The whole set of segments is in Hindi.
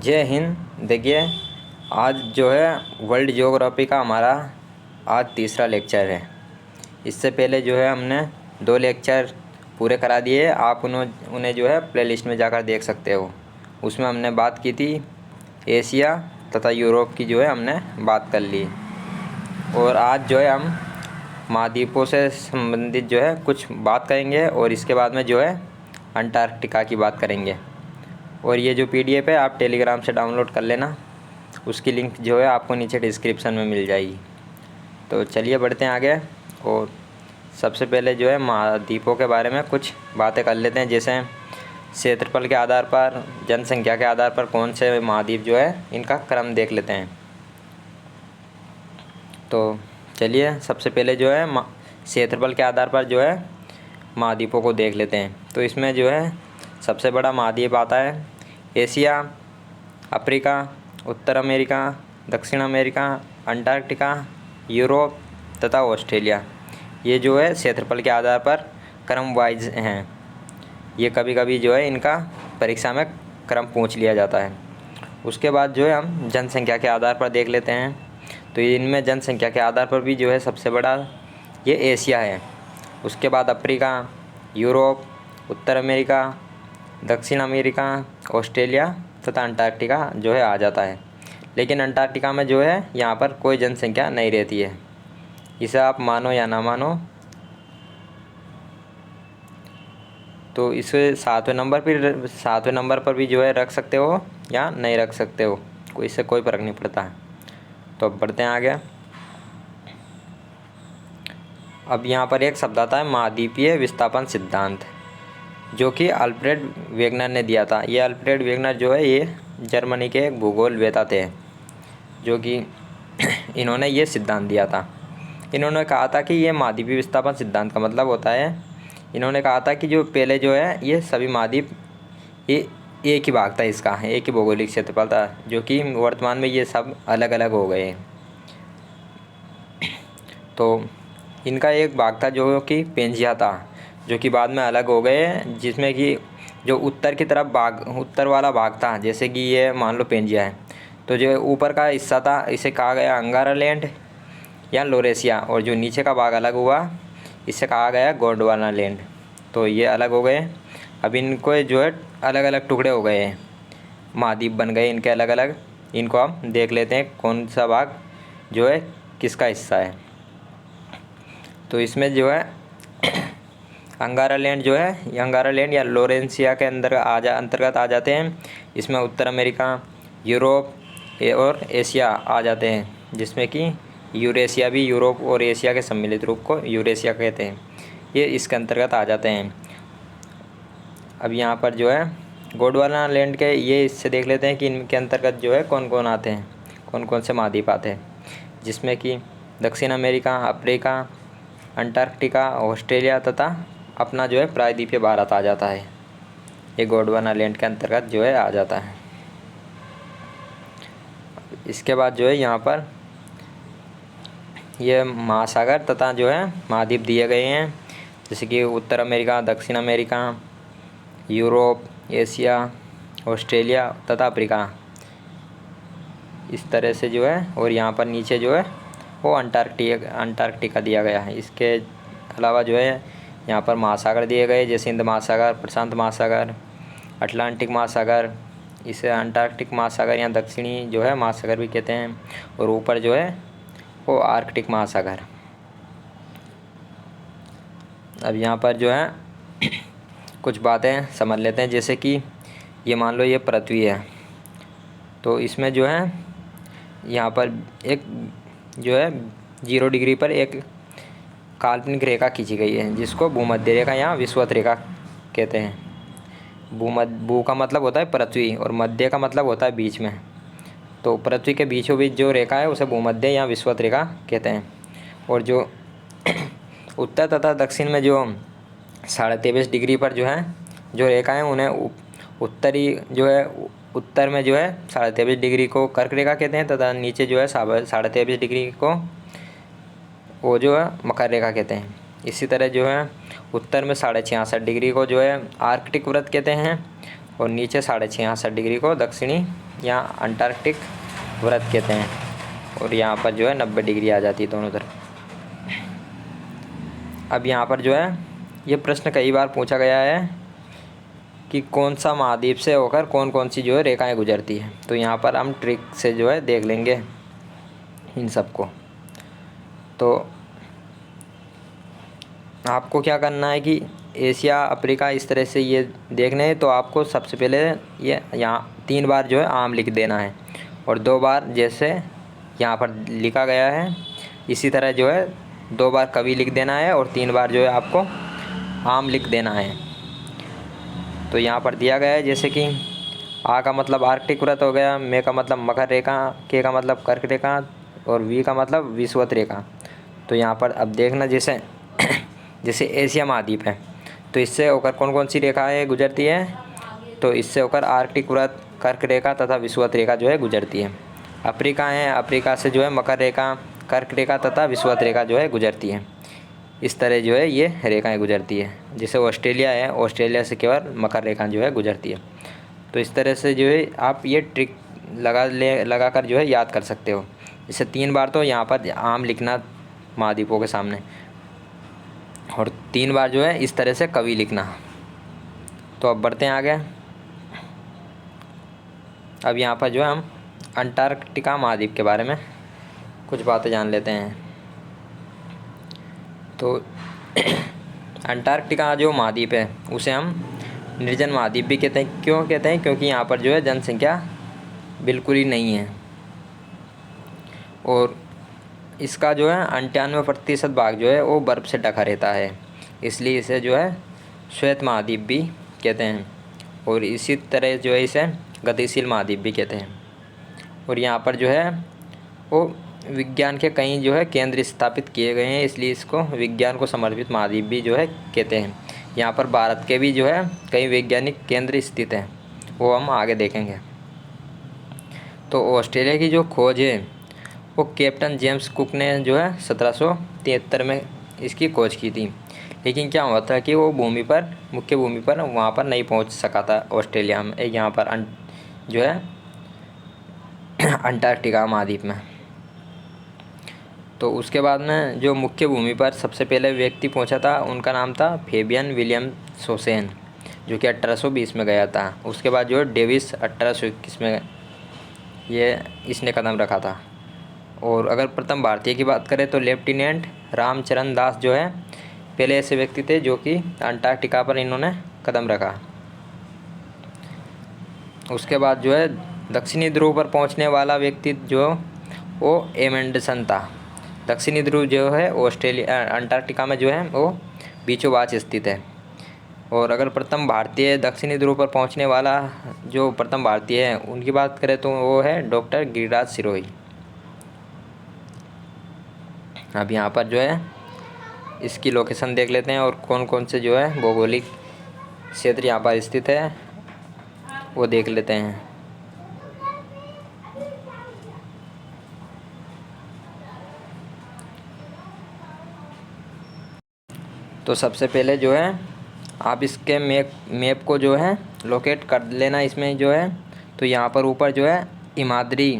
जय हिंद। देखिए, आज जो है वर्ल्ड ज्योग्राफी का हमारा आज तीसरा लेक्चर है। इससे पहले जो है हमने 2 लेक्चर पूरे करा दिए। आप उन्हें जो है प्लेलिस्ट में जाकर देख सकते हो। उसमें हमने बात की थी एशिया तथा यूरोप की, जो है हमने बात कर ली। और आज जो है हम महाद्वीपों से संबंधित जो है कुछ बात करेंगे और इसके बाद में जो है अंटार्कटिका की बात करेंगे। और ये जो पीडीएफ है आप टेलीग्राम से डाउनलोड कर लेना, उसकी लिंक जो है आपको नीचे डिस्क्रिप्शन में मिल जाएगी। तो चलिए बढ़ते हैं आगे। और सबसे पहले जो है महाद्वीपों के बारे में कुछ बातें कर लेते हैं। जैसे क्षेत्रफल के आधार पर, जनसंख्या के आधार पर कौन से महाद्वीप जो है इनका क्रम देख लेते हैं। तो चलिए सबसे पहले जो है क्षेत्रफल के आधार पर जो है महाद्वीपों को देख लेते हैं। तो इसमें जो है सबसे बड़ा महाद्वीप आता है एशिया, अफ्रीका, उत्तर अमेरिका, दक्षिण अमेरिका, अंटार्कटिका, यूरोप तथा ऑस्ट्रेलिया। ये जो है क्षेत्रफल के आधार पर क्रम वाइज हैं। ये कभी कभी जो है इनका परीक्षा में क्रम पूछ लिया जाता है। उसके बाद जो है हम जनसंख्या के आधार पर देख लेते हैं। तो इनमें जनसंख्या के आधार पर भी जो है सबसे बड़ा ये एशिया है। उसके बाद अफ्रीका, यूरोप, उत्तर अमेरिका, दक्षिण अमेरिका, ऑस्ट्रेलिया तथा अंटार्कटिका जो है आ जाता है। लेकिन अंटार्कटिका में जो है यहाँ पर कोई जनसंख्या नहीं रहती है। इसे आप मानो या ना मानो, तो इसे सातवें नंबर पर भी जो है रख सकते हो या नहीं रख सकते हो, इससे कोई फ़र्क नहीं पड़ता है। तो अब बढ़ते हैं आगे। अब यहाँ पर एक शब्द आता है महाद्वीपीय विस्थापन सिद्धांत, जो कि अल्फ्रेड वेगनर ने दिया था। ये अल्फ्रेड वेगनर जो है ये जर्मनी के एक भूगोलवेत्ता थे, जो कि इन्होंने ये सिद्धांत दिया था। इन्होंने कहा था कि ये महाद्वीपीय विस्थापन सिद्धांत का मतलब होता है, इन्होंने कहा था कि जो पहले जो है ये सभी महाद्वीप ये एक ही भाग था, इसका एक ही भौगोलिक क्षेत्रफल था, जो कि वर्तमान में ये सब अलग अलग हो गए। तो इनका एक भाग था जो कि पेंजिया था, जो कि बाद में अलग हो गए, जिसमें कि जो उत्तर की तरफ उत्तर वाला भाग था, जैसे कि ये मान लो पेंजिया है, तो जो ऊपर का हिस्सा था इसे कहा गया अंगारा लैंड या लोरेशिया, और जो नीचे का भाग अलग हुआ इसे कहा गया गोंडवाना लैंड। तो ये अलग हो गए। अब इनको जो है अलग अलग टुकड़े हो गए हैं, महाद्वीप बन गए इनके अलग अलग। इनको हम देख लेते हैं कौन सा भाग जो है किसका हिस्सा है। तो इसमें जो है अंगारा लैंड जो है, ये अंगारा लैंड या लोरेंसिया के अंतर्गत आ जाते हैं। इसमें उत्तर अमेरिका, यूरोप और एशिया आ जाते हैं, जिसमें कि यूरेशिया भी यूरोप और एशिया के सम्मिलित रूप को यूरेशिया कहते हैं। ये इसके अंतर्गत आ जाते हैं। अब यहाँ पर जो है गोंडवाना लैंड के ये इससे देख लेते हैं कि इनके अंतर्गत जो है कौन कौन आते हैं, कौन कौन से महाद्वीप आते हैं, जिसमें कि दक्षिण अमेरिका, अफ्रीका, अंटार्कटिका, ऑस्ट्रेलिया तथा अपना जो है प्रायद्वीपीय भारत आ जाता है। ये गोंडवाना लैंड के अंतर्गत जो है आ जाता है। इसके बाद जो है यहाँ पर ये महासागर तथा जो है महाद्वीप दिए गए हैं, जैसे कि उत्तर अमेरिका, दक्षिण अमेरिका, यूरोप, एशिया, ऑस्ट्रेलिया तथा अफ्रीका, इस तरह से जो है। और यहाँ पर नीचे जो है वो अंटार्कटिका दिया गया है। इसके अलावा जो है यहाँ पर महासागर दिए गए, जैसे हिंद महासागर, प्रशांत महासागर, अटलांटिक महासागर, इसे अंटार्कटिक महासागर या दक्षिणी जो है महासागर भी कहते हैं। और ऊपर जो है वो आर्कटिक महासागर। अब यहाँ पर जो है कुछ बातें समझ लेते हैं। जैसे कि ये मान लो ये पृथ्वी है, तो इसमें जो है यहाँ पर एक जो है 0 डिग्री पर एक काल्पनिक रेखा खींची गई है, जिसको भूमध्य रेखा या विषुवत रेखा कहते हैं। भू का मतलब होता है पृथ्वी और मध्य का मतलब होता है बीच में। तो पृथ्वी के बीचों बीच जो रेखा है उसे भूमध्य या विषुवत रेखा कहते हैं। और जो उत्तर तथा दक्षिण में जो 23.5 डिग्री पर जो है जो रेखा है, उन्हें उत्तरी जो है उत्तर में जो है 23.5 डिग्री को कर्क रेखा कहते हैं, तथा नीचे जो है 23.5 डिग्री को वो जो है मकर रेखा कहते हैं। इसी तरह जो है उत्तर में 66.5 डिग्री को जो है आर्कटिक वृत्त कहते हैं, और नीचे 66.5 डिग्री को दक्षिणी या अंटार्कटिक व्रत कहते हैं। और यहाँ पर जो है 90 डिग्री आ जाती है दोनों तरफ। अब यहाँ पर जो है ये प्रश्न कई बार पूछा गया है कि कौन सा महाद्वीप से होकर कौन कौन सी जो है रेखाएं गुजरती है। तो यहाँ पर हम ट्रिक से जो है देख लेंगे इन सबको। तो आपको क्या करना है कि एशिया अफ्रीका इस तरह से ये देखने हैं। तो आपको सबसे पहले ये यहाँ 3 बार जो है आम लिख देना है और 2 बार जैसे यहाँ पर लिखा गया है इसी तरह जो है 2 बार कवि लिख देना है और 3 बार जो है आपको आम लिख देना है। तो यहाँ पर दिया गया है जैसे कि आ का मतलब आर्कटिक व्रत हो गया, मे का मतलब मकर रेखा, के का मतलब कर्क रेखा और वी का मतलब विषुवत रेखा। तो यहाँ पर अब देखना जैसे जैसे एशिया महाद्वीप है तो इससे होकर कौन कौन सी रेखाएं गुजरती है। तो इससे होकर आर्कटिक व्रत, कर्क रेखा तथा विषुवत रेखा जो है गुजरती है। अफ्रीका है, अफ्रीका से जो है मकर रेखा, कर्क रेखा तथा विषुवत रेखा जो है गुजरती है। इस तरह जो है ये रेखाएं गुजरती है। जैसे ऑस्ट्रेलिया है, ऑस्ट्रेलिया से केवल मकर रेखा जो है गुजरती है। तो इस तरह से जो है आप ये ट्रिक लगा कर जो है याद कर सकते हो। जैसे 3 बार तो यहाँ पर आम लिखना महाद्वीपों के सामने और 3 बार जो है इस तरह से कवि लिखना। तो अब बढ़ते हैं आगे। अब यहाँ पर जो है हम अंटार्कटिका महाद्वीप के बारे में कुछ बातें जान लेते हैं। तो अंटार्कटिका जो महाद्वीप है उसे हम निर्जन महाद्वीप भी कहते हैं। क्यों कहते हैं? क्योंकि यहाँ पर जो है जनसंख्या बिल्कुल ही नहीं है और इसका जो है 98% भाग जो है वो बर्फ़ से ढका रहता है, इसलिए इसे जो है श्वेत महाद्वीप भी कहते हैं। और इसी तरह जो है इसे गतिशील महाद्वीप भी कहते हैं। और यहाँ पर जो है वो विज्ञान के कई जो है केंद्र स्थापित किए गए हैं, इसलिए इसको विज्ञान को समर्पित महाद्वीप भी जो है कहते हैं। यहाँ पर भारत के भी जो है कई वैज्ञानिक केंद्र स्थित हैं, वो हम आगे देखेंगे। तो ऑस्ट्रेलिया की जो खोज है वो कैप्टन जेम्स कुक ने जो है 1773 में इसकी खोज की थी। लेकिन क्या हुआ था कि वो मुख्य भूमि पर वहाँ पर नहीं पहुँच सका था ऑस्ट्रेलिया में, यहाँ पर जो है अंटार्कटिका महाद्वीप में। तो उसके बाद में जो मुख्य भूमि पर सबसे पहले व्यक्ति पहुंचा था उनका नाम था फेबियन विलियम सोसेन, जो कि 1820 में गया था। उसके बाद जो है डेविस 1821 में इसने कदम रखा था। और अगर प्रथम भारतीय की बात करें तो लेफ्टिनेंट रामचरण दास जो है पहले ऐसे व्यक्ति थे जो कि अंटार्कटिका पर इन्होंने कदम रखा। उसके बाद जो है दक्षिणी ध्रुव पर पहुंचने वाला व्यक्ति जो वो एमेंडसन था। दक्षिणी ध्रुव जो है अंटार्कटिका में जो है वो बीचों बाच स्थित है। और अगर प्रथम भारतीय दक्षिणी ध्रुव पर पहुंचने वाला जो प्रथम भारतीय है उनकी बात करें तो वो है डॉक्टर गिरिराज सिरोही। अब यहाँ पर जो है इसकी लोकेशन देख लेते हैं और कौन कौन से जो है भौगोलिक क्षेत्र यहाँ पर स्थित है वो देख लेते हैं। तो सबसे पहले जो है आप इसके मैप को जो है लोकेट कर लेना इसमें जो है। तो यहाँ पर ऊपर जो है हिमाद्री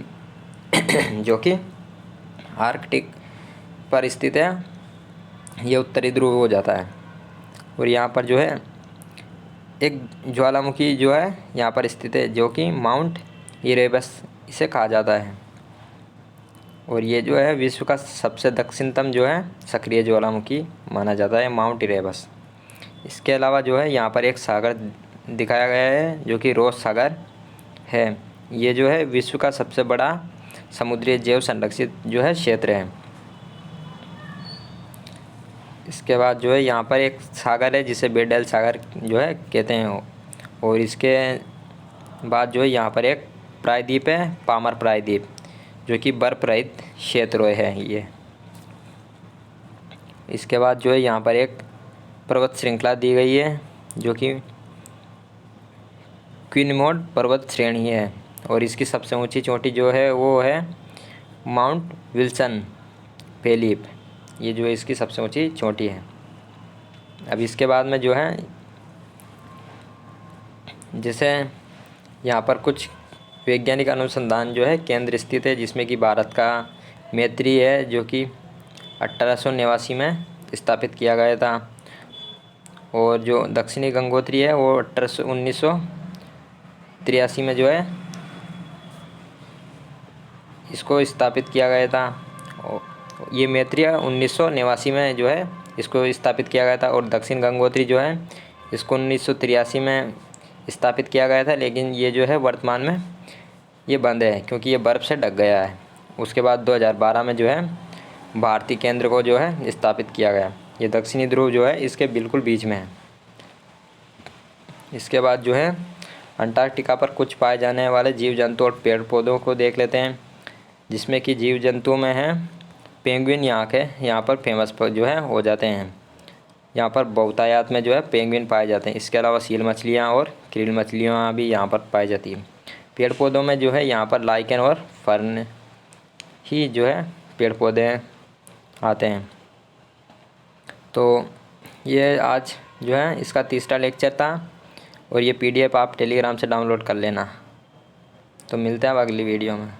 जो कि आर्कटिक पर स्थित है, ये उत्तरी ध्रुव हो जाता है। और यहाँ पर जो है एक ज्वालामुखी जो है यहाँ पर स्थित है जो कि माउंट इरेबस इसे कहा जाता है। और ये जो है विश्व का सबसे दक्षिणतम जो है सक्रिय ज्वालामुखी माना जाता है, माउंट इरेबस। इसके अलावा जो है यहाँ पर एक सागर दिखाया गया है जो कि रोस सागर है। ये जो है विश्व का सबसे बड़ा समुद्री जैव संरक्षित जो है क्षेत्र है। इसके बाद जो है यहाँ पर एक सागर है जिसे बेडल सागर जो है कहते हैं। और इसके बाद जो है यहाँ पर एक प्रायद्वीप है, पामर प्रायद्वीप, जो कि बर्फ रहित क्षेत्र है ये। इसके बाद जो है यहाँ पर एक पर्वत श्रृंखला दी गई है जो कि क्विनमोड पर्वत श्रेणी है। और इसकी सबसे ऊंची चोटी जो है वो है माउंट विल्सन फेलिप, ये जो है इसकी सबसे ऊंची चोटी है। अब इसके बाद में जो है जैसे यहाँ पर कुछ वैज्ञानिक अनुसंधान जो है केंद्र स्थित है, जिसमें कि भारत का मैत्री है जो कि 1889 में स्थापित किया गया था, और जो दक्षिणी गंगोत्री है वो 1983 में जो है इसको स्थापित किया गया था। और ये मैत्री 1989 में जो है इसको स्थापित किया गया था, और दक्षिण गंगोत्री जो है इसको 1983 में स्थापित किया गया था, लेकिन ये जो है वर्तमान में ये बंद है क्योंकि ये बर्फ़ से ढक गया है। उसके बाद 2012 में जो है भारतीय केंद्र को जो है स्थापित किया गया। ये दक्षिणी ध्रुव जो है इसके बिल्कुल बीच में है। इसके बाद जो है अंटार्कटिका पर कुछ पाए जाने वाले जीव जंतु और पेड़ पौधों को देख लेते हैं, जिसमें कि जीव जंतुओं में है पेंगुइन यहाँ पर फेमस जो है हो जाते हैं। यहाँ पर बहुतायत में जो है पेंगुइन पाए जाते हैं। इसके अलावा सील मछलियाँ और क्रिल मछलियाँ भी यहाँ पर पाई जाती हैं। पेड़ पौधों में जो है यहाँ पर लाइकेन और फर्न ही जो है पेड़ पौधे आते हैं। तो ये आज जो है इसका तीसरा लेक्चर था, और ये PDF आप टेलीग्राम से डाउनलोड कर लेना। तो मिलते हैं अब अगली वीडियो में।